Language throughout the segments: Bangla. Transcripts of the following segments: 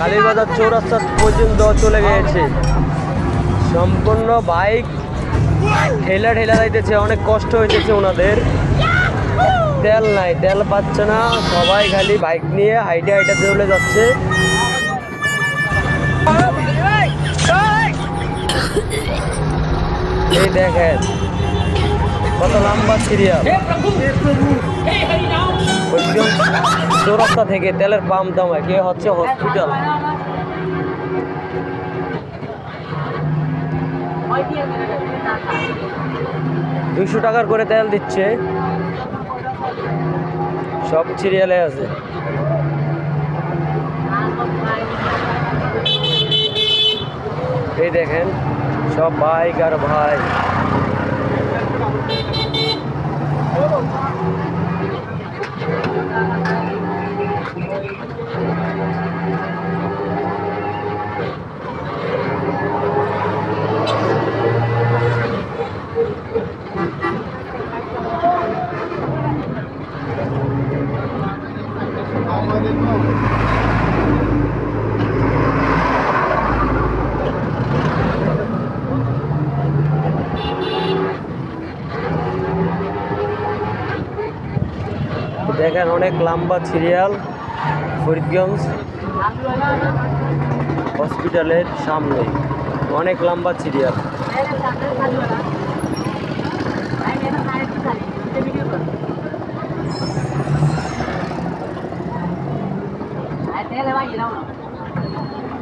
কালীবাজার চৌরাস্তা পর্যন্ত চলে গিয়েছে। সম্পূর্ণ বাইক ঠেলা ঠেলা যাইতেছে, অনেক কষ্ট হইতেছে ওনাদের। তেল নাই, তেল পাচ্ছে না, সবাই খালি বাইক নিয়ে হাইটে হাইটে চলে যাচ্ছে। এই দেখেন কত লম্বা সিরিয়াল। চৌরাস্তা থেকে তেলের পাম্প দামায় কে হচ্ছে হসপিটাল। 200 টাকার করে তেল দিচ্ছে, সব সিরিয়ালে আছে। এই দেখেন সব বাইক আর ভাই। দেখেন অনেক লম্বা সিরিয়াল ফরিদগঞ্জ হসপিটালের সামনে, অনেক লম্বা সিরিয়াল।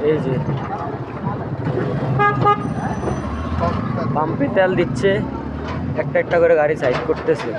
এই যে পাম্পে তেল দিচ্ছে, একটা একটা করে গাড়ি সাইড করতেছে।